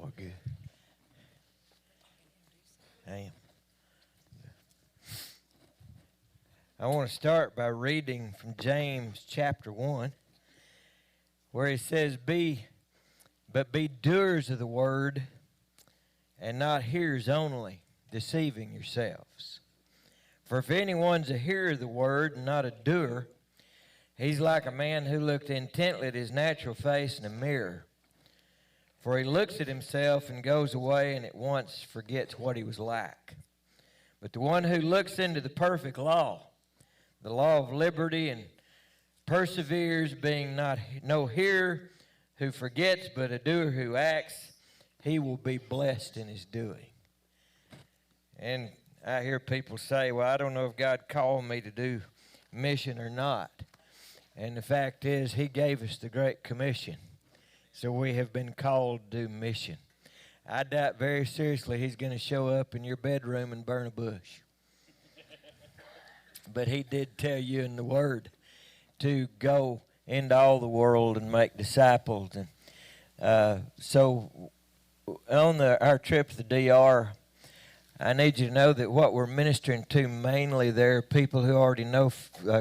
Well, good. I am. I want to start by reading from James chapter 1, where it says, Be doers of the word, and not hearers only, deceiving yourselves. For if anyone's a hearer of the word and not a doer, he's like a man who looked intently at his natural face in a mirror. For he looks at himself and goes away and at once forgets what he was like. But the one who looks into the perfect law, the law of liberty, and perseveres, being no hearer who forgets, but a doer who acts, he will be blessed in his doing. And I hear people say, well, I don't know if God called me to do mission or not. And the fact is, he gave us the Great Commission. So we have been called to do mission. I doubt very seriously he's going to show up in your bedroom and burn a bush. But he did tell you in the Word to go into all the world and make disciples. And so on our trip to the DR, I need you to know that what we're ministering to mainly, there are people who already know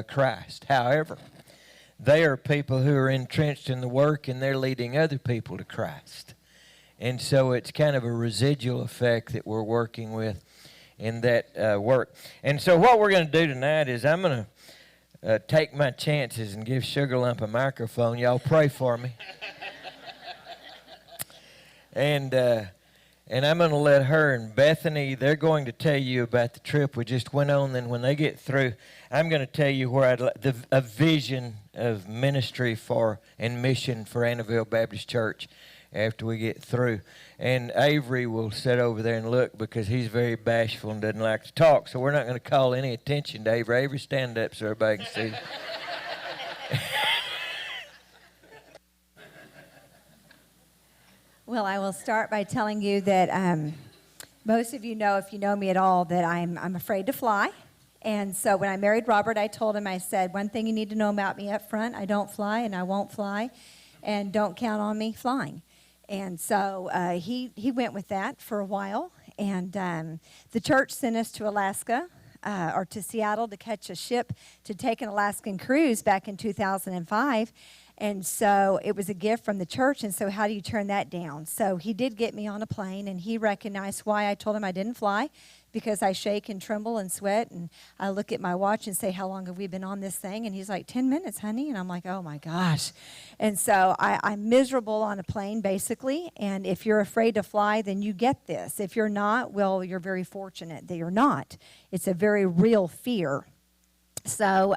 Christ. However, they are people who are entrenched in the work, and they're leading other people to Christ. And so it's kind of a residual effect that we're working with in that work. And so what we're going to do tonight is I'm going to take my chances and give Sugar Lump a microphone. Y'all pray for me. And I'm going to let her and Bethany, they're going to tell you about the trip we just went on. Then when they get through, I'm going to tell you where a vision of ministry and mission for Annaville Baptist Church after we get through. And Avery will sit over there and look because he's very bashful and doesn't like to talk. So we're not going to call any attention to Avery. Avery, stand up so everybody can see you. Well, I will start by telling you that most of you know, if you know me at all, that I'm afraid to fly. And so when I married Robert, I told him, I said, one thing you need to know about me up front, I don't fly and I won't fly, and don't count on me flying. And so he went with that for a while. And the church sent us to Alaska or to Seattle to catch a ship to take an Alaskan cruise back in 2005. And so it was a gift from the church, and so how do you turn that down? So he did get me on a plane, and he recognized why I told him I didn't fly, because I shake and tremble and sweat, and I look at my watch and say, how long have we been on this thing? And he's like, 10 minutes, honey. And I'm like, oh, my gosh. And so I'm miserable on a plane, basically, and if you're afraid to fly, then you get this. If you're not, well, you're very fortunate that you're not. It's a very real fear. So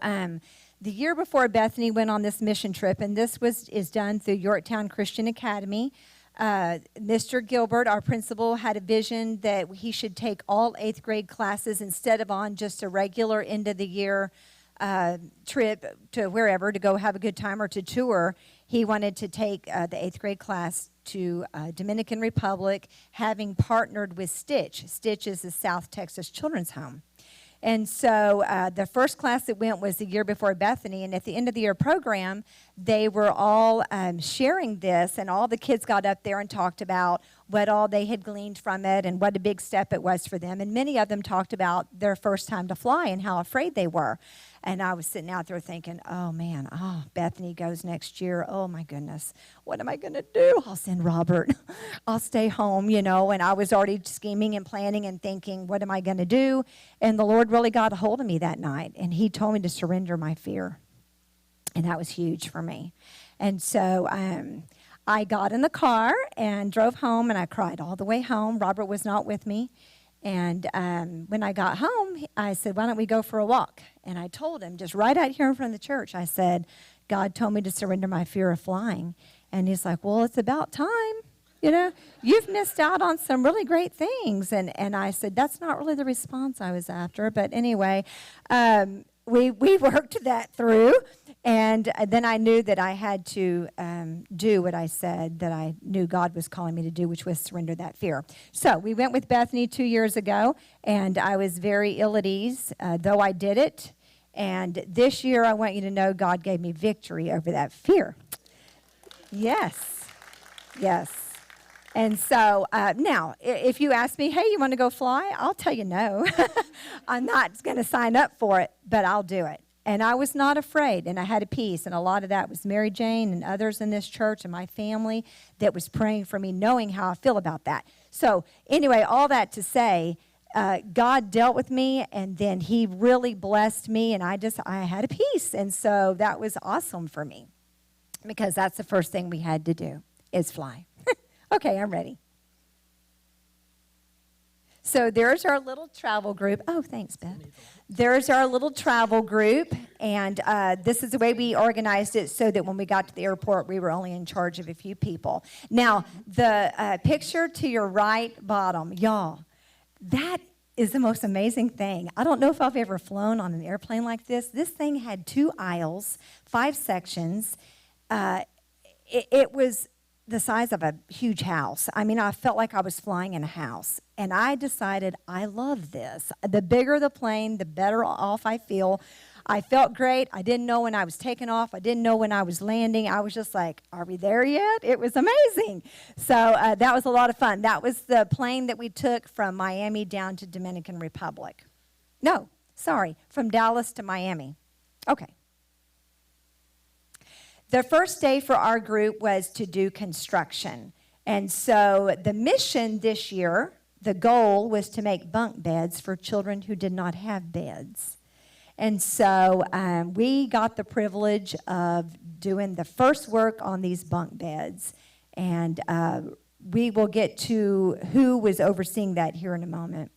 the year before Bethany went on this mission trip, and this is done through Yorktown Christian Academy, Mr. Gilbert, our principal, had a vision that he should take all 8th grade classes instead of on just a regular end-of-the-year trip to wherever to go have a good time or to tour. He wanted to take the 8th grade class to Dominican Republic, having partnered with Stitch. Stitch is the South Texas Children's Home. And so the first class that went was the year before Bethany, and at the end of the year program, they were all sharing this, and all the kids got up there and talked about what all they had gleaned from it and what a big step it was for them. And many of them talked about their first time to fly and how afraid they were. And I was sitting out there thinking, oh, man, Bethany goes next year. Oh, my goodness. What am I going to do? I'll send Robert. I'll stay home, And I was already scheming and planning and thinking, what am I going to do? And the Lord really got a hold of me that night. And he told me to surrender my fear. And that was huge for me. And so I got in the car and drove home, and I cried all the way home. Robert was not with me. And when I got home, I said, why don't we go for a walk? And I told him, just right out here in front of the church, I said, God told me to surrender my fear of flying. And he's like, well, it's about time. You've missed out on some really great things. And I said, that's not really the response I was after. But anyway, we worked that through. And then I knew that I had to do what I said that I knew God was calling me to do, which was surrender that fear. So we went with Bethany 2 years ago, and I was very ill at ease, though I did it. And this year, I want you to know God gave me victory over that fear. Yes. And so now, if you ask me, hey, you want to go fly? I'll tell you no. I'm not going to sign up for it, but I'll do it. And I was not afraid, and I had a peace. And a lot of that was Mary Jane and others in this church and my family that was praying for me, knowing how I feel about that. So anyway, all that to say, God dealt with me, and then he really blessed me, and I had a peace. And so that was awesome for me, because that's the first thing we had to do is fly. Okay, I'm ready. So there's our little travel group. Oh, thanks, Beth. There's our little travel group, and this is the way we organized it so that when we got to the airport, we were only in charge of a few people. Now, the picture to your right bottom, y'all, that is the most amazing thing. I don't know if I've ever flown on an airplane like this. This thing had 2 aisles, 5 sections. It was the size of a huge house. I mean, I felt like I was flying in a house. And I decided I love this. The bigger the plane, the better off I feel. I felt great. I didn't know when I was taking off. I didn't know when I was landing. I was just like, are we there yet? It was amazing. So that was a lot of fun. That was the plane that we took from Miami down to Dominican Republic. No, sorry, from Dallas to Miami. Okay. The first day for our group was to do construction. And so the mission this year, the goal was to make bunk beds for children who did not have beds. And so we got the privilege of doing the first work on these bunk beds. And we will get to who was overseeing that here in a moment.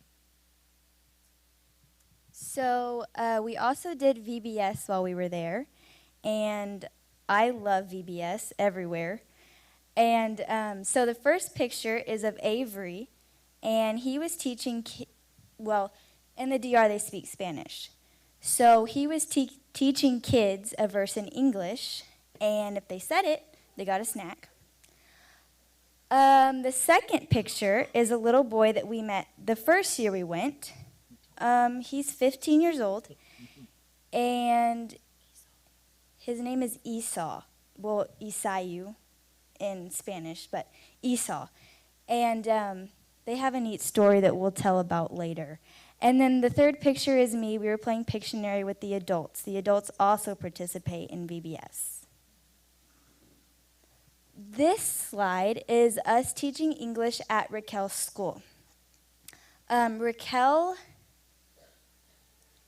So we also did VBS while we were there. And I love VBS everywhere. And so the first picture is of Avery, and he was teaching, in the DR they speak Spanish. So he was teaching kids a verse in English, and if they said it, they got a snack. The second picture is a little boy that we met the first year we went. He's 15 years old, and his name is Esau. Well, Isayu in Spanish, but Esau. And they have a neat story that we'll tell about later. And then the third picture is me. We were playing Pictionary with the adults. The adults also participate in VBS. This slide is us teaching English at Raquel's school. Raquel,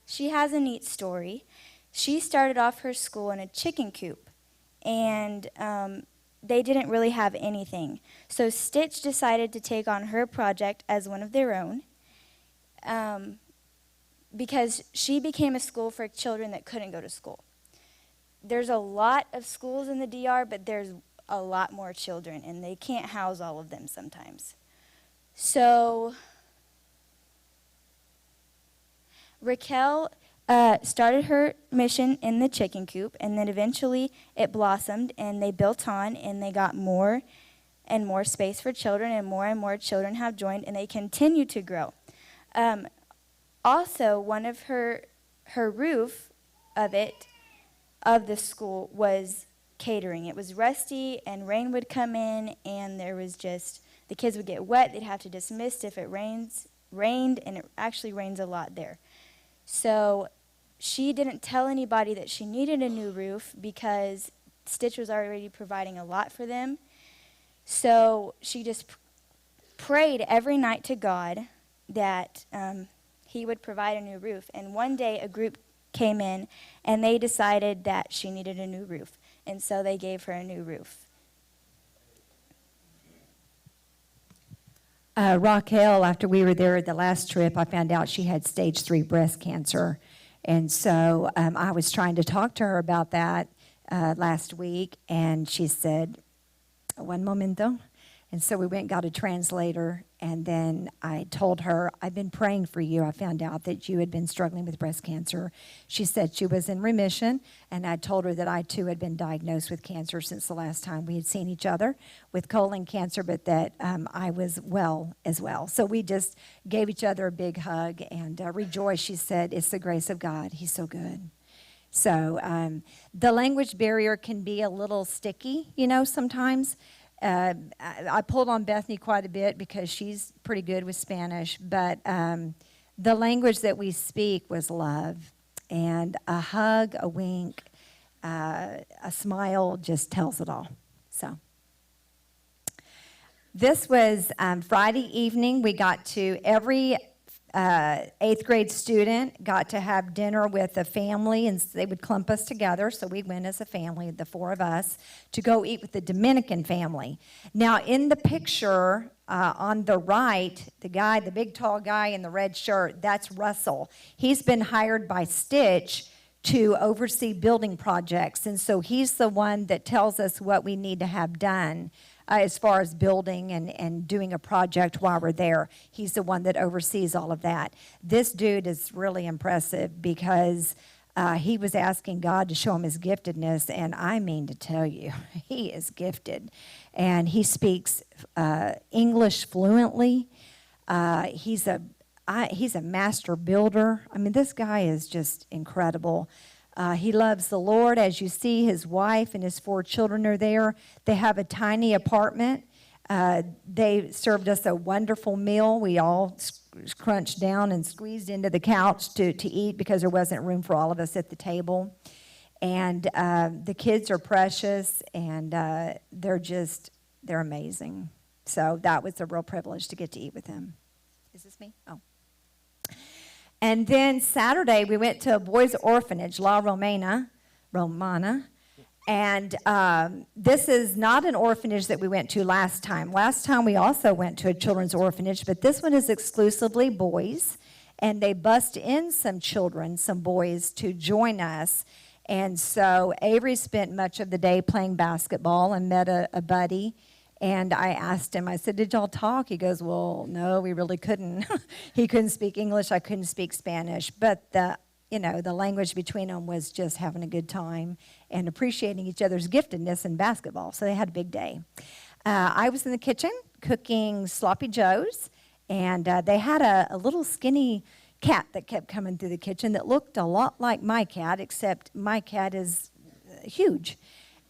she has a neat story. She started off her school in a chicken coop, and they didn't really have anything. So Stitch decided to take on her project as one of their own, because she became a school for children that couldn't go to school. There's a lot of schools in the DR, but there's a lot more children, and they can't house all of them sometimes. So Raquel started her mission in the chicken coop, and then eventually it blossomed, and they built on, and they got more and more space for children, and more children have joined, and they continue to grow. Also, one of her roof of the school was catering. It was rusty, and rain would come in, and there was just, the kids would get wet. They'd have to dismiss if it rained, and it actually rains a lot there. So she didn't tell anybody that she needed a new roof because Stitch was already providing a lot for them. So she just prayed every night to God that he would provide a new roof. And one day a group came in, and they decided that she needed a new roof. And so they gave her a new roof. Raquel, after we were there the last trip, I found out she had stage 3 breast cancer. And so I was trying to talk to her about that last week, and she said, "Un momento." And so we went and got a translator, and then I told her, "I've been praying for you. I found out that you had been struggling with breast cancer." She said she was in remission, and I told her that I too had been diagnosed with cancer since the last time we had seen each other with colon cancer, but that I was well as well. So we just gave each other a big hug and rejoiced. She said, "It's the grace of God. He's so good." So the language barrier can be a little sticky, sometimes. I pulled on Bethany quite a bit because she's pretty good with Spanish, but the language that we speak was love. And a hug, a wink, a smile just tells it all. So this was Friday evening. We got to, every 8th grade student got to have dinner with a family, and they would clump us together. So we went as a family, the 4 of us, to go eat with the Dominican family. Now, in the picture on the right, the big tall guy in the red shirt, that's Russell. He's been hired by Stitch to oversee building projects, and so he's the one that tells us what we need to have done as far as building and doing a project while we're there. He's the one that oversees all of that. This dude is really impressive because he was asking God to show him his giftedness, and I mean to tell you, he is gifted. And he speaks English fluently. He's a master builder. I mean, this guy is just incredible. He loves the Lord. As you see, his wife and his 4 children are there. They have a tiny apartment. They served us a wonderful meal. We all crunched down and squeezed into the couch to eat because there wasn't room for all of us at the table. And the kids are precious, and they're amazing. So that was a real privilege to get to eat with them. Is this me? Oh. And then Saturday, we went to a boys' orphanage, La Romana. And this is not an orphanage that we went to last time. Last time, we also went to a children's orphanage, but this one is exclusively boys. And they bust in some children, some boys, to join us. And so Avery spent much of the day playing basketball and met a buddy. And I asked him, I said, did y'all talk? He goes, well, no, we really couldn't. He couldn't speak English, I couldn't speak Spanish. But the language between them was just having a good time and appreciating each other's giftedness in basketball. So they had a big day. I was in the kitchen cooking sloppy joes, and they had a little skinny cat that kept coming through the kitchen that looked a lot like my cat, except my cat is huge.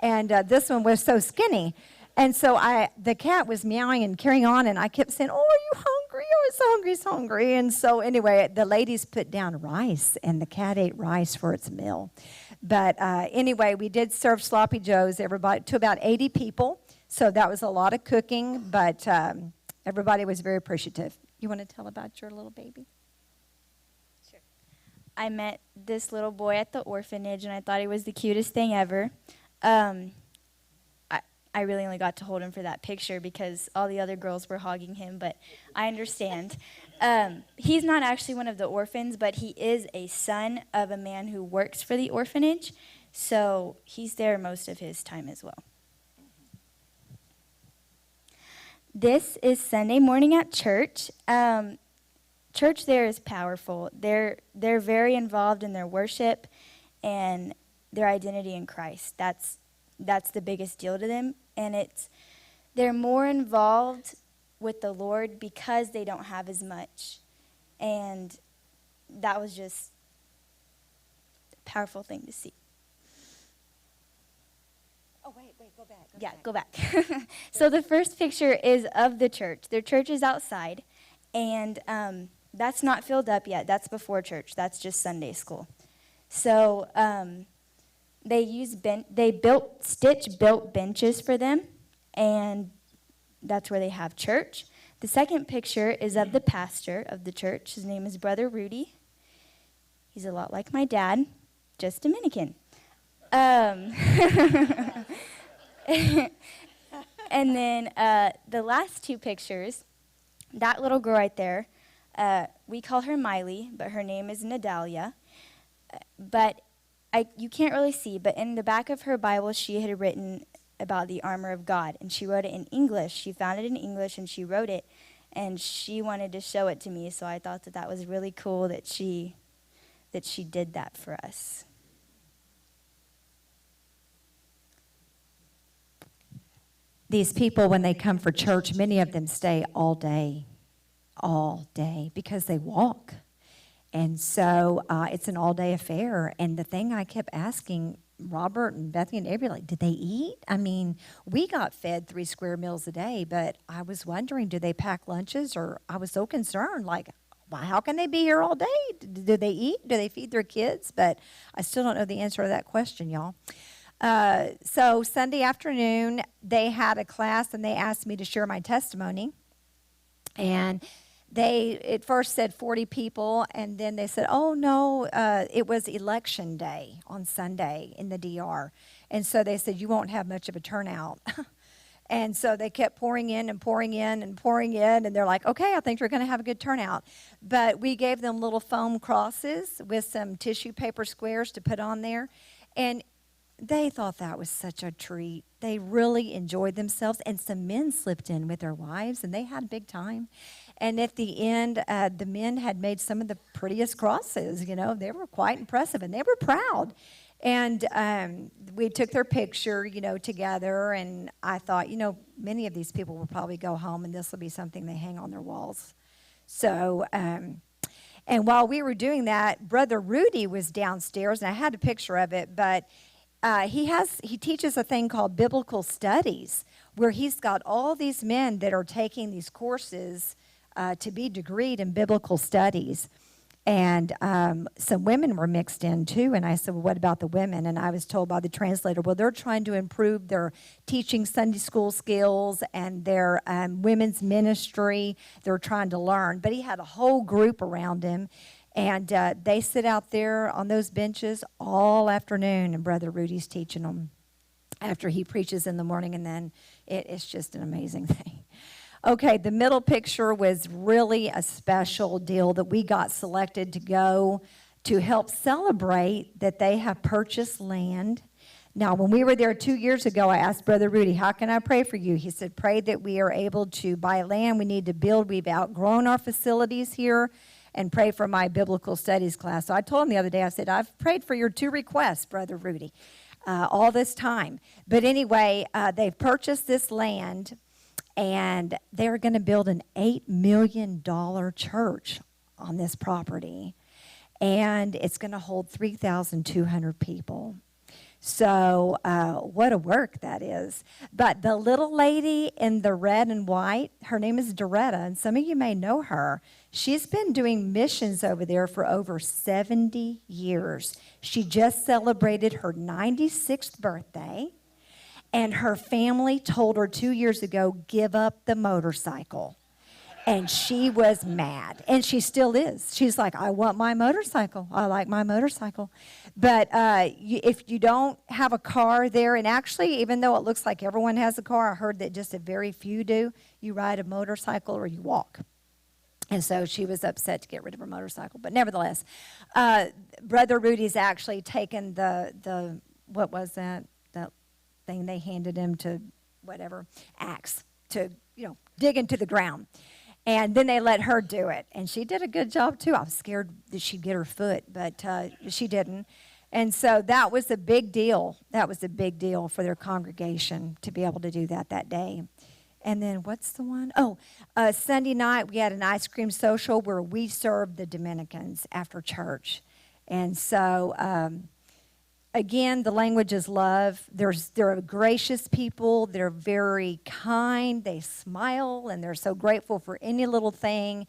And this one was so skinny. And so the cat was meowing and carrying on, and I kept saying, oh, are you hungry? Oh, it's hungry. And so anyway, the ladies put down rice, and the cat ate rice for its meal. But anyway, we did serve sloppy joes to about 80 people. So that was a lot of cooking, but everybody was very appreciative. You want to tell about your little baby? Sure. I met this little boy at the orphanage, and I thought he was the cutest thing ever. I really only got to hold him for that picture because all the other girls were hogging him, but I understand. He's not actually one of the orphans, but he is a son of a man who works for the orphanage, so he's there most of his time as well. This is Sunday morning at church. Church there is powerful. They're very involved in their worship and their identity in Christ. That's the biggest deal to them. And they're more involved with the Lord because they don't have as much. And that was just a powerful thing to see. Oh, wait, go back. Go back. So the first picture is of the church. Their church is outside, and that's not filled up yet. That's before church. That's just Sunday school. So Stitch built benches for them, and that's where they have church. The second picture is of the pastor of the church. His name is Brother Rudy. He's a lot like my dad, just Dominican. And then the last 2 pictures, that little girl right there, we call her Miley, but her name is Nadalia. But you can't really see, but in the back of her Bible, she had written about the armor of God, and she wrote it in English. She found it in English, and she wrote it, and she wanted to show it to me, so I thought that was really cool that she did that for us. These people, when they come for church, many of them stay all day, because they walk. And so it's an all-day affair. And the thing I kept asking Robert and Bethany and Avery, like, did they eat? I mean, we got fed 3 square meals a day, but I was wondering, do they pack lunches? Or I was so concerned, like, well, how can they be here all day? Do they eat? Do they feed their kids? But I still don't know the answer to that question, y'all. So Sunday afternoon, they had a class, and they asked me to share my testimony. And they at first said 40 people, and then they said, oh, no, it was election day on Sunday in the DR. And so they said, you won't have much of a turnout. And so they kept pouring in and pouring in and pouring in, and they're like, okay, I think we're going to have a good turnout. But we gave them little foam crosses with some tissue paper squares to put on there, and they thought that was such a treat. They really enjoyed themselves, and some men slipped in with their wives, and they had a big time. And at the end, the men had made some of the prettiest crosses. You know, they were quite impressive, and they were proud. And we took their picture, you know, together, and I thought, you know, many of these people will probably go home, and this will be something they hang on their walls. So, and while we were doing that, Brother Rudy was downstairs, and I had a picture of it, but he teaches a thing called biblical studies, where he's got all these men that are taking these courses to be degreed in biblical studies. And some women were mixed in too. And I said, well, what about the women? And I was told by the translator, well, they're trying to improve their teaching Sunday school skills and their women's ministry. They're trying to learn. But he had a whole group around him. And they sit out there on those benches all afternoon, and Brother Rudy's teaching them after he preaches in the morning, and then it's just an amazing thing. Okay, the middle picture was really a special deal that we got selected to go to help celebrate that they have purchased land. Now, when we were there 2 years ago, I asked Brother Rudy, how can I pray for you? He said, pray that we are able to buy land we need to build. We've outgrown our facilities here, and pray for my biblical studies class. So I told him the other day, I said, I've prayed for your 2 requests, Brother Rudy, all this time. But anyway, they've purchased this land, and they're going to build an $8 million church on this property. And it's going to hold 3,200 people. So what a work that is. But the little lady in the red and white, her name is Doretta, and some of you may know her. She's been doing missions over there for over 70 years. She just celebrated her 96th birthday, and her family told her 2 years ago, give up the motorcycle. And she was mad, and she still is. She's like, I want my motorcycle. I like my motorcycle. But if you don't have a car there, and actually, even though it looks like everyone has a car, I heard that just a very few do, you ride a motorcycle or you walk. And so she was upset to get rid of her motorcycle. But nevertheless, Brother Rudy's actually taken the what was that thing they handed him to, whatever, axe to, dig into the ground. And then they let her do it. And she did a good job, too. I was scared that she'd get her foot, but she didn't. And so that was a big deal. That was a big deal for their congregation to be able to do that day. And then what's the one? Oh, Sunday night we had an ice cream social where we served the Dominicans after church. And so, again, the language is love. They're gracious people. They're very kind. They smile, and they're so grateful for any little thing.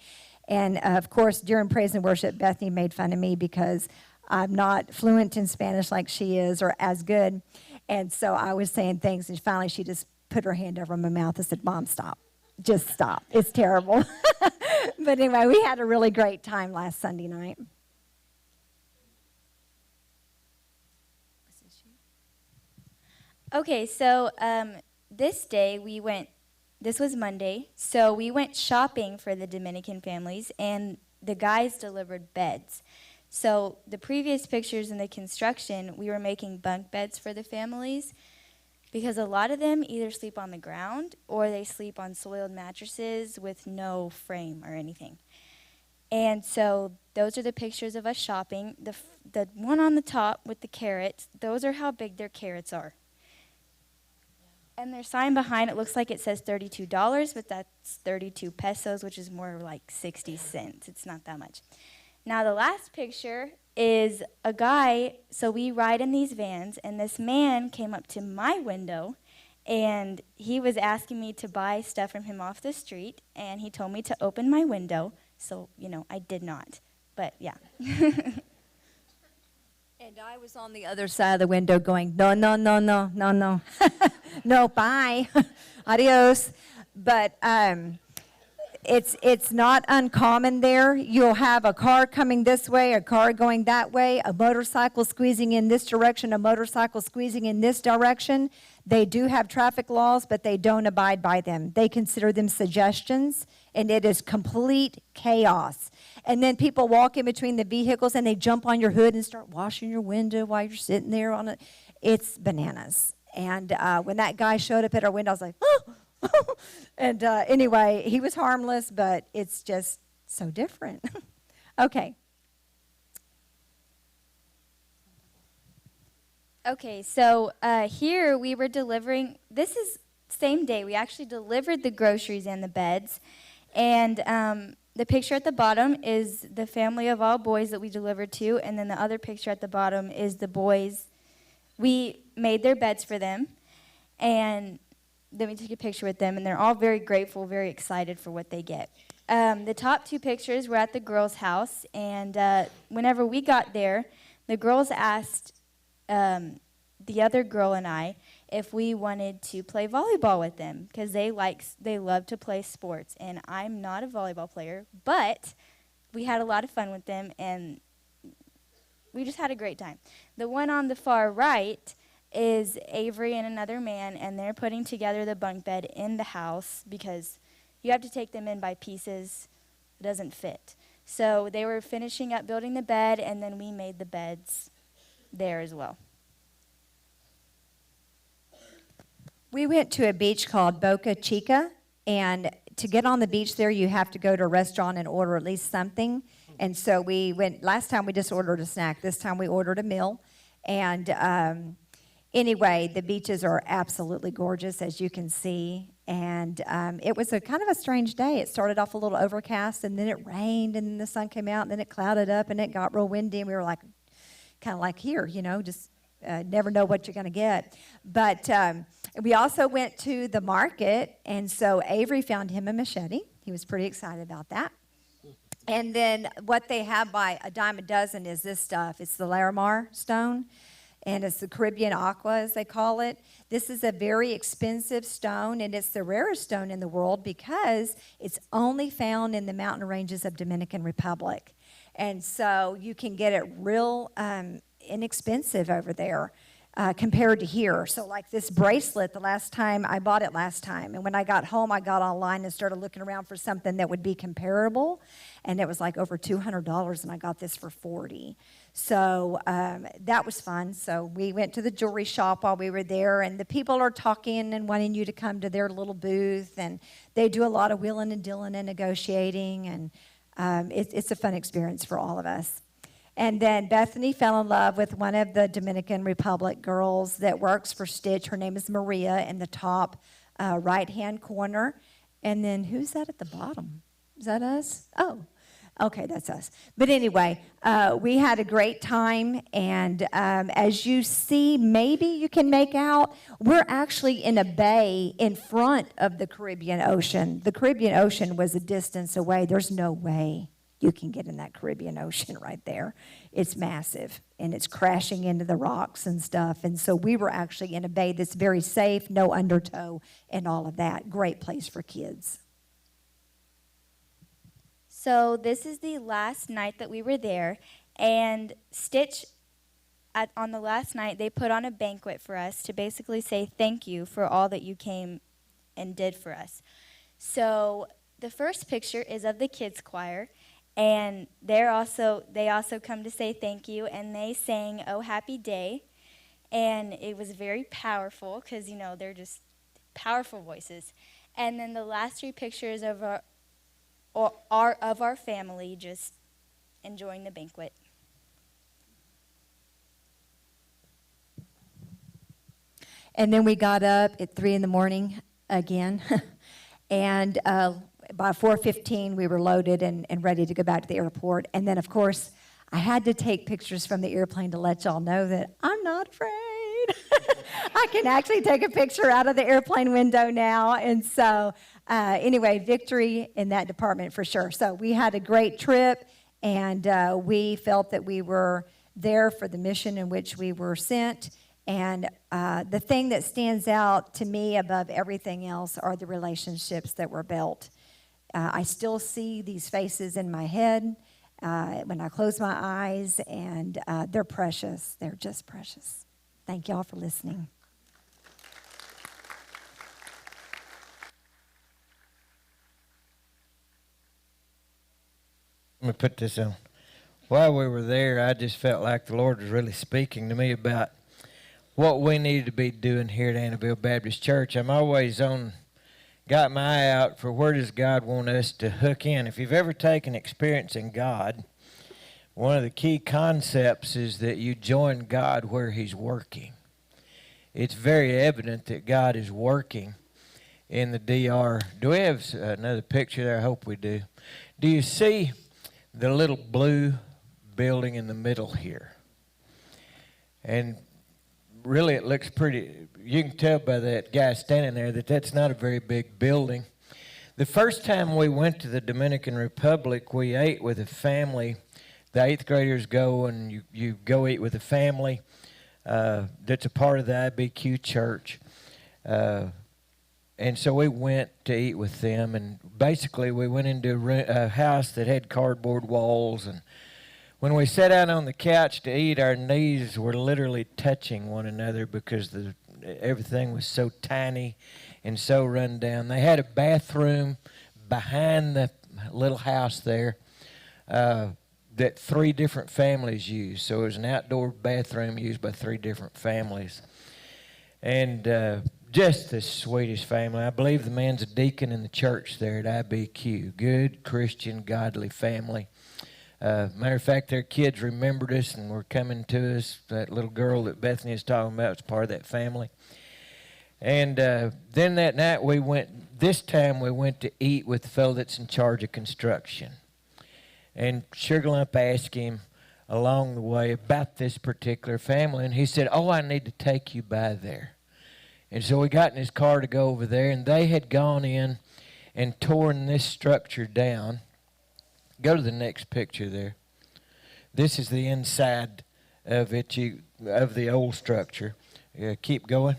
And, of course, during praise and worship, Bethany made fun of me because I'm not fluent in Spanish like she is or as good. And so I was saying things, and finally she just put her hand over my mouth and said, Mom, stop. Just stop. It's terrible. But anyway, we had a really great time last Sunday night. Okay, so this day this was Monday, so we went shopping for the Dominican families, and the guys delivered beds. So the previous pictures in the construction, we were making bunk beds for the families because a lot of them either sleep on the ground or they sleep on soiled mattresses with no frame or anything. And so those are the pictures of us shopping. The one on the top with the carrots, those are how big their carrots are. And their sign behind it looks like it says $32, but that's 32 pesos, which is more like 60 cents. It's not that much. Now, the last picture is a guy, so we ride in these vans, and this man came up to my window, and he was asking me to buy stuff from him off the street, and he told me to open my window, so, I did not. But, yeah. And I was on the other side of the window going, no, no, no, no, no, no. No, bye. Adios. But it's not uncommon there. You'll have a car coming this way, a car going that way, a motorcycle squeezing in this direction, a motorcycle squeezing in this direction. They do have traffic laws, but they don't abide by them. They consider them suggestions, and it is complete chaos. And then people walk in between the vehicles, and they jump on your hood and start washing your window while you're sitting there on it. It's bananas. And when that guy showed up at our window, I was like, oh. And anyway, he was harmless, but it's just so different. Okay. Okay, so here we were delivering, this is same day, we actually delivered the groceries and the beds. And the picture at the bottom is the family of all boys that we delivered to, and then the other picture at the bottom is the boys. We made their beds for them, and then we took a picture with them, and they're all very grateful, very excited for what they get. The top two pictures were at the girls' house, and whenever we got there, the girls asked the other girl and I if we wanted to play volleyball with them, because they love to play sports, and I'm not a volleyball player, but we had a lot of fun with them, and we just had a great time. The one on the far right is Avery and another man, and they're putting together the bunk bed in the house because you have to take them in by pieces. It doesn't fit. So they were finishing up building the bed, and then we made the beds there as well. We went to a beach called Boca Chica, and to get on the beach there, you have to go to a restaurant and order at least something. And so we went, last time we just ordered a snack. This time we ordered a meal. And anyway, the beaches are absolutely gorgeous, as you can see. And it was a kind of a strange day. It started off a little overcast, and then it rained, and then the sun came out, and then it clouded up, and it got real windy, and we were like, kind of like here, just never know what you're going to get. But we also went to the market, and so Avery found him a machete. He was pretty excited about that. And then what they have by a dime a dozen is this stuff. It's the Larimar stone, and it's the Caribbean aqua, as they call it. This is a very expensive stone, and it's the rarest stone in the world because it's only found in the mountain ranges of Dominican Republic. And so you can get it real inexpensive over there compared to here. So like this bracelet, I bought it last time. And when I got home, I got online and started looking around for something that would be comparable. And it was like over $200, and I got this for $40. So that was fun. So we went to the jewelry shop while we were there, and the people are talking and wanting you to come to their little booth. And they do a lot of wheeling and dealing and negotiating, and it's a fun experience for all of us. And then Bethany fell in love with one of the Dominican Republic girls that works for Stitch. Her name is Maria in the top right-hand corner. And then who's that at the bottom? Is that us? Oh, okay, that's us. But anyway, we had a great time. And as you see, maybe you can make out, we're actually in a bay in front of the Caribbean Ocean. The Caribbean Ocean was a distance away. There's no way you can get in that Caribbean Ocean right there. It's massive, and it's crashing into the rocks and stuff. And so we were actually in a bay that's very safe, no undertow, and all of that. Great place for kids. So this is the last night that we were there, and Stitch, on the last night, they put on a banquet for us to basically say thank you for all that you came and did for us. So the first picture is of the kids' choir, and they also come to say thank you, and they sang "Oh Happy Day," and it was very powerful because they're just powerful voices. And then the last three pictures of our family just enjoying the banquet. And then we got up at 3 a.m. again, and by 4:15 we were loaded and ready to go back to the airport. And then, of course, I had to take pictures from the airplane to let y'all know that I'm not afraid. I can actually take a picture out of the airplane window now. And so anyway, victory in that department for sure. So we had a great trip, and we felt that we were there for the mission in which we were sent. And the thing that stands out to me above everything else are the relationships that were built. I still see these faces in my head when I close my eyes, and they're precious. They're just precious. Thank y'all for listening. Let me put this on. While we were there, I just felt like the Lord was really speaking to me about what we needed to be doing here at Annaville Baptist Church. I'm always got my eye out for where does God want us to hook in. If you've ever taken experience in God, one of the key concepts is that you join God where He's working. It's very evident that God is working in the DR. Do we have another picture there? I hope we do. Do you see the little blue building in the middle here? And really it looks pretty. You can tell by that guy standing there that that's not a very big building. The first time we went to the Dominican Republic, we ate with a family. The 8th graders go, and you go eat with a family that's a part of the IBQ church. And so we went to eat with them, and basically we went into a house that had cardboard walls, and when we sat down on the couch to eat, our knees were literally touching one another because everything was so tiny and so run down. They had a bathroom behind the little house there that 3 different families used. So it was an outdoor bathroom used by 3 different families. And just the sweetest family. I believe the man's a deacon in the church there at IBQ. Good, Christian, godly family. Matter of fact, their kids remembered us and were coming to us. That little girl that Bethany is talking about was part of that family. And then that night this time we went to eat with the fellow that's in charge of construction. And Sugarlump asked him along the way about this particular family, and he said, "Oh, I need to take you by there." And so we got in his car to go over there, and they had gone in and torn this structure down. Go to the next picture there. This is the inside of it, of the old structure. Keep going.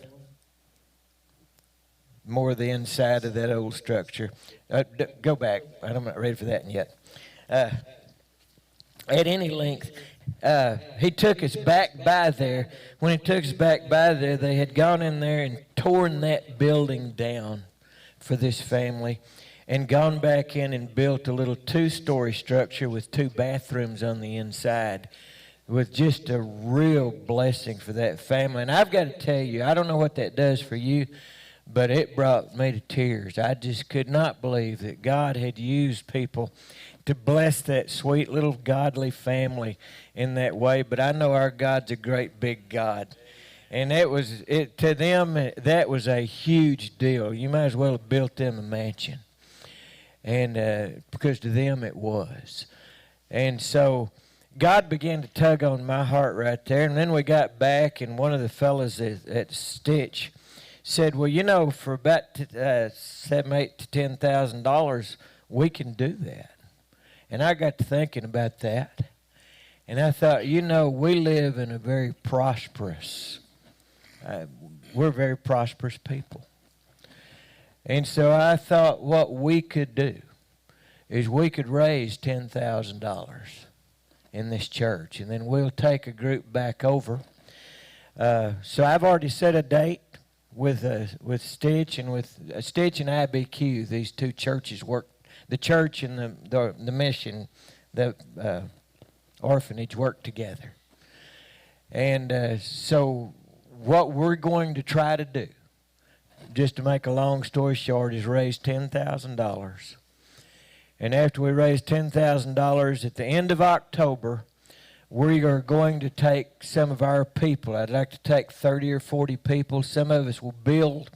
More of the inside of that old structure. Go back. I'm not ready for that yet. At any length, he took us back by there. When he took us back by there, they had gone in there and torn that building down for this family and gone back in and built a little 2-story structure with 2 bathrooms on the inside, with just a real blessing for that family. And I've got to tell you, I don't know what that does for you, but it brought me to tears. I just could not believe that God had used people to bless that sweet little godly family in that way. But I know our God's a great big God. And to them, that was a huge deal. You might as well have built them a mansion. And because to them it was. And so God began to tug on my heart right there. And then we got back, and one of the fellas at Stitch said, "Well, you know, for about $7,000 to $10,000, we can do that." And I got to thinking about that. And I thought, you know, we live in a very prosperous, we're very prosperous people. And so I thought what we could do is we could raise $10,000 in this church, and then we'll take a group back over. So I've already set a date with Stitch and IBQ. These 2 churches work. The church and the mission, the orphanage work together. And so what we're going to try to do, just to make a long story short, is raise $10,000. And after we raise $10,000 at the end of October, we are going to take some of our people. I'd like to take 30 or 40 people. Some of us will build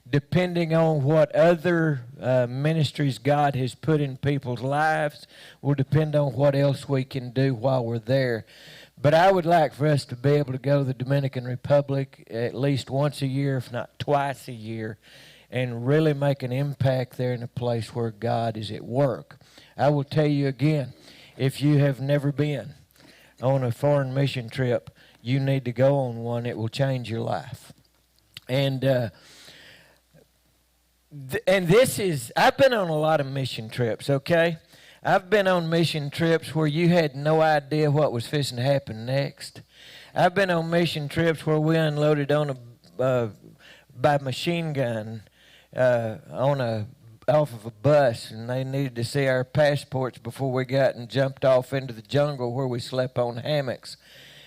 depending on what other ministries God has put in people's lives, will depend on what else we can do while we're there. But I would like for us to be able to go to the Dominican Republic at least once a year, if not twice a year, and really make an impact there in a place where God is at work. I will tell you again, if you have never been on a foreign mission trip, you need to go on one. It will change your life. And this is, I've been on a lot of mission trips, okay? I've been on mission trips where you had no idea what was fixing to happen next. I've been on mission trips where we unloaded on by machine gun off of a bus, and they needed to see our passports before we got and jumped off into the jungle where we slept on hammocks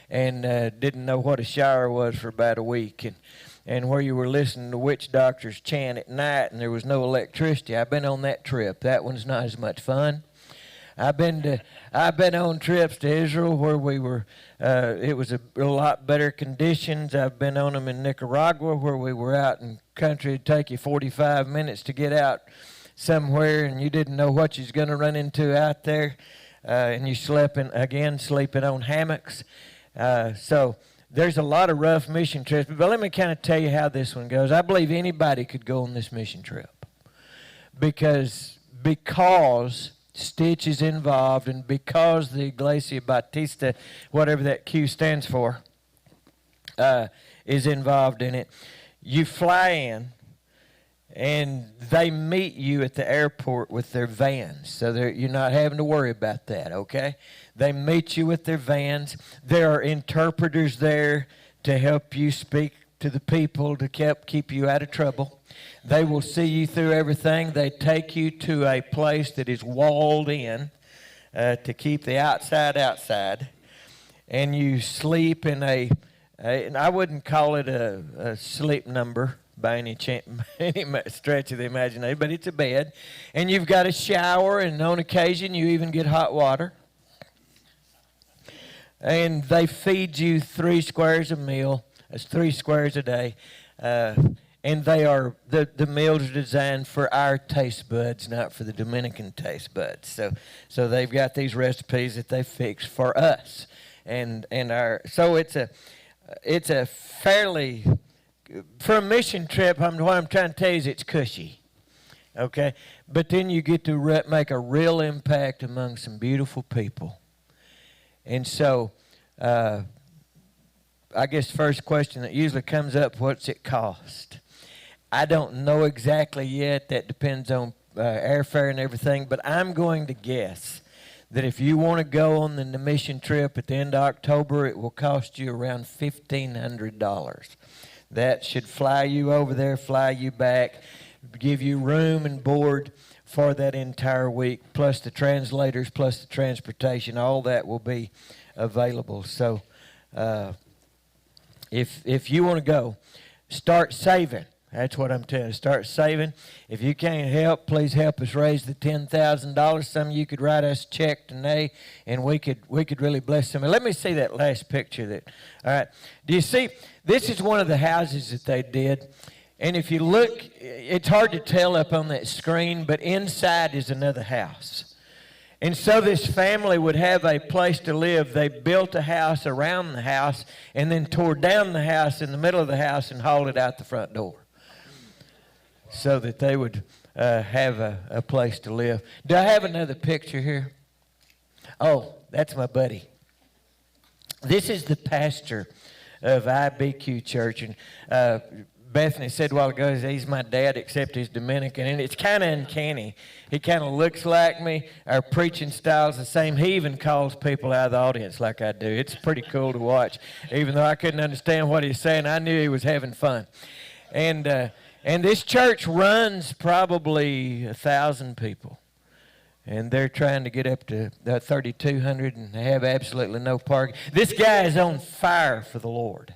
and didn't know what a shower was for about a week, and where you were listening to witch doctors chant at night and there was no electricity. I've been on that trip. That one's not as much fun. I've been on trips to Israel where we were. It was a lot better conditions. I've been on them in Nicaragua where we were out in country. It'd take you 45 minutes to get out somewhere, and you didn't know what you was going to run into out there, and you sleeping on hammocks. So there's a lot of rough mission trips. But let me kind of tell you how this one goes. I believe anybody could go on this mission trip because Stitch is involved, and because the Iglesia Bautista, whatever that Q stands for, is involved in it. You fly in, and they meet you at the airport with their vans, so you're not having to worry about that, okay? They meet you with their vans. There are interpreters there to help you speak to the people to keep you out of trouble. They will see you through everything. They take you to a place that is walled in to keep the outside. And you sleep in and I wouldn't call it a sleep number by any stretch of the imagination, but it's a bed. And you've got a shower, and on occasion you even get hot water. And they feed you 3 squares a meal. That's 3 squares a day. And the meals are designed for our taste buds, not for the Dominican taste buds. So they've got these recipes that they fix for us, so it's a fairly, for a mission trip. What I'm trying to tell you is it's cushy, okay. But then you get to make a real impact among some beautiful people, and so. I guess first question that usually comes up, what's it cost? I don't know exactly yet. That depends on airfare and everything, but I'm going to guess that if you want to go on the mission trip at the end of October, it will cost you around $1,500. That should fly you over there, fly you back, give you room and board for that entire week, plus the translators, plus the transportation. All that will be available. So if you want to go, start saving. That's what I'm telling you. Start saving. If you can't help, please help us raise the $10,000. Some of you could write us a check today, and we could really bless them. Let me see that last picture. All right. Do you see? This is one of the houses that they did. And if you look, it's hard to tell up on that screen, but inside is another house. And so this family would have a place to live. They built a house around the house and then tore down the house in the middle of the house and hauled it out the front door so that they would have a place to live. Do I have another picture here? Oh, that's my buddy. This is the pastor of IBQ Church. And Bethany said a while ago, he's my dad, except he's Dominican. And it's kind of uncanny. He kind of looks like me. Our preaching style's the same. He even calls people out of the audience like I do. It's pretty cool to watch. Even though I couldn't understand what he was saying, I knew he was having fun. And this church runs probably 1,000 people. And they're trying to get up to 3,200 and have absolutely no parking. This guy is on fire for the Lord.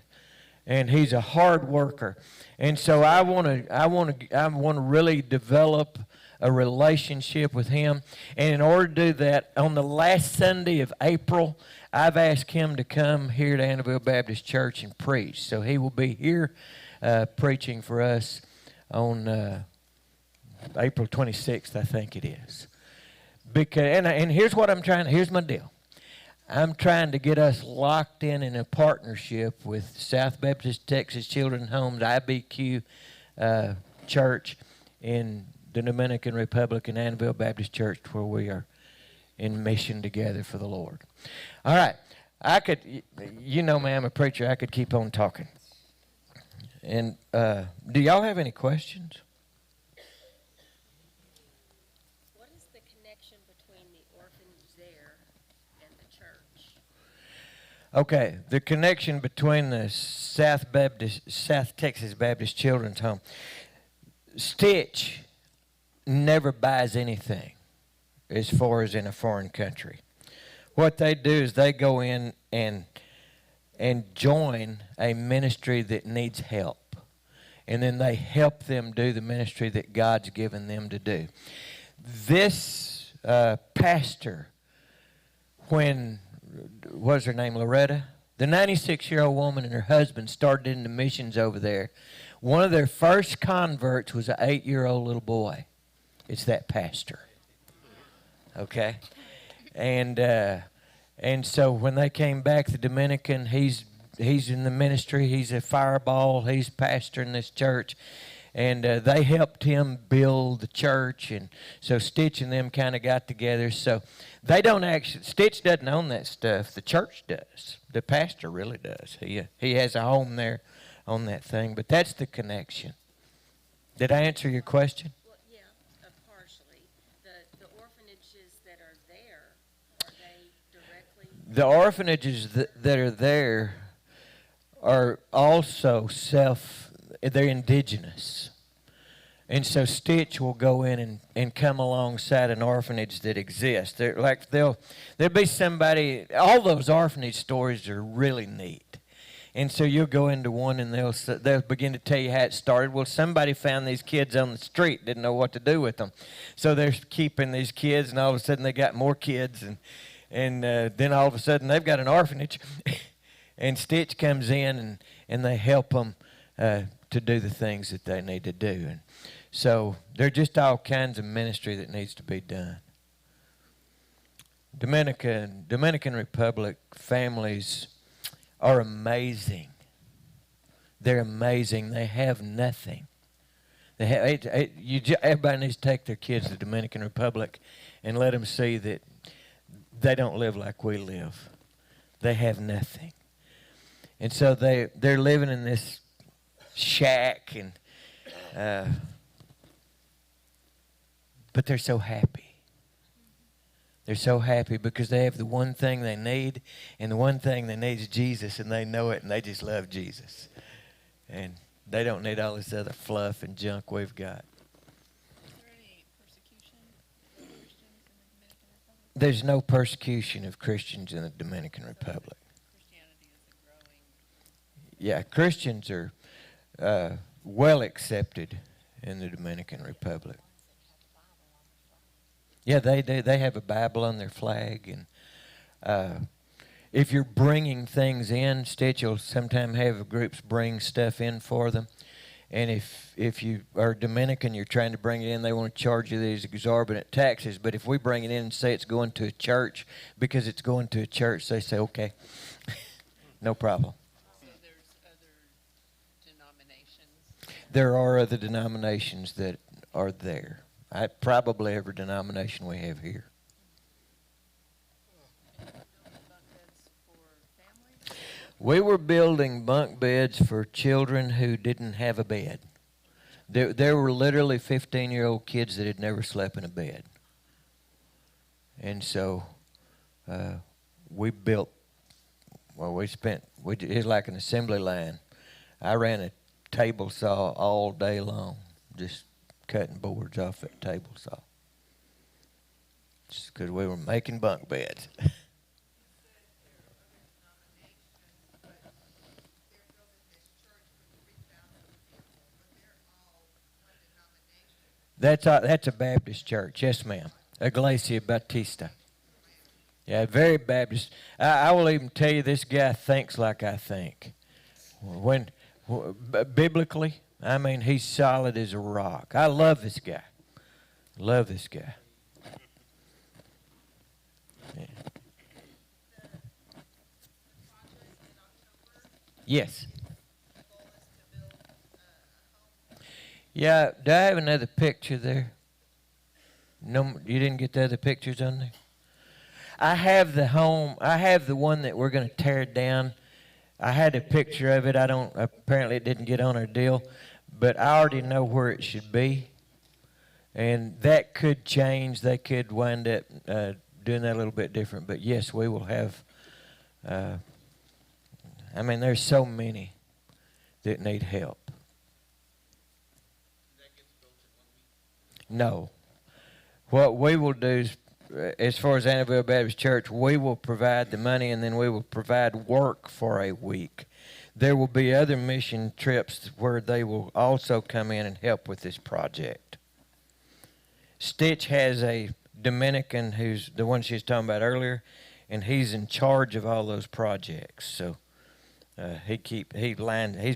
And he's a hard worker. And so I want to really develop a relationship with him. And in order to do that, on the last Sunday of April, I've asked him to come here to Annaville Baptist Church and preach. So he will be here preaching for us on April 26th, I think it is. Because and here's what I'm trying. Here's my deal. I'm trying to get us locked in a partnership with South Baptist Texas Children's Homes IBQ Church in the Dominican Republic and Annaville Baptist Church, where we are in mission together for the Lord. All right. I could, you know me, I'm a preacher. I could keep on talking. And do y'all have any questions? What is the connection between the orphanage there and the church? Okay, the connection between the South Texas Baptist Children's Home. Stitch never buys anything as far as in a foreign country. What they do is they go in and join a ministry that needs help. And then they help them do the ministry that God's given them to do. This pastor, when, what was her name, Loretta? The 96-year-old woman and her husband started into missions over there. One of their first converts was an 8-year-old little boy. It's that pastor. Okay? And so when they came back, the Dominican, he's in the ministry. He's a fireball. He's pastoring this church. And they helped him build the church. And so Stitch and them kind of got together. So they don't actually, Stitch doesn't own that stuff. The church does. The pastor really does. He has a home there on that thing. But that's the connection. Did I answer your question? Well, yeah, partially. The orphanages that are there, are they directly? The orphanages that are there are also they're indigenous. And so Stitch will go in and come alongside an orphanage that exists. There'll be somebody, all those orphanage stories are really neat. And so you'll go into one and they'll begin to tell you how it started. Well, somebody found these kids on the street, didn't know what to do with them. So they're keeping these kids, and all of a sudden they got more kids, and then all of a sudden they've got an orphanage. And Stitch comes in and they help them to do the things that they need to do. And so there's just all kinds of ministry that needs to be done. Dominican Republic families are amazing. They're amazing. They have nothing. Everybody needs to take their kids to the Dominican Republic and let them see that they don't live like we live. They have nothing. And so they're living in this shack, but they're so happy. They're so happy because they have the one thing they need, and the one thing they need is Jesus, and they know it, and they just love Jesus. And they don't need all this other fluff and junk we've got. Is there any persecution of Christians in the Dominican Republic? There's no persecution of Christians in the Dominican Republic. Christianity is growing. Yeah, Christians are well accepted in the Dominican Republic. Yeah, they do. They have a Bible on their flag, and if you're bringing things in, Stitch will sometimes have groups bring stuff in for them. And if you are Dominican, you're trying to bring it in, they want to charge you these exorbitant taxes. But if we bring it in and say it's going to a church, because it's going to a church, they say, okay, no problem. So there's other denominations? There are other denominations that are there. Probably every denomination we have here. We were building bunk beds for children who didn't have a bed. There were literally 15-year-old kids that had never slept in a bed. And so we built, it was like an assembly line. I ran a table saw all day long, just cutting boards off that table saw. Just because we were making bunk beds. That's a Baptist church, yes, ma'am. Iglesia Bautista. Yeah, very Baptist. I will even tell you, this guy thinks like I think. Biblically, I mean, he's solid as a rock. I love this guy. Love this guy. Yeah. Yes. Yeah, do I have another picture there? No, you didn't get the other pictures on there? I have the home. I have the one that we're going to tear down. I had a picture of it. Apparently it didn't get on our deal, but I already know where it should be. And that could change. They could wind up doing that a little bit different. But yes, we will have, I mean, there's so many that need help. No. What we will do is, as far as Annaville Baptist Church, we will provide the money and then we will provide work for a week. There will be other mission trips where they will also come in and help with this project. Stitch has a Dominican who's the one she was talking about earlier, and he's in charge of all those projects. So he's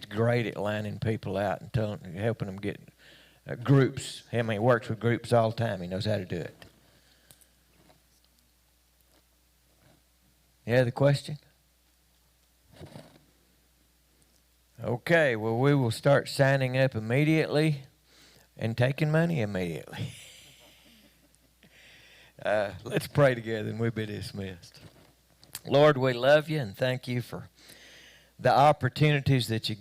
great at lining people out and helping them get groups. I mean, he works with groups all the time. He knows how to do it. Any other question? Okay, well, we will start signing up immediately and taking money immediately. Let's pray together and we'll be dismissed. Lord, we love you and thank you for the opportunities that you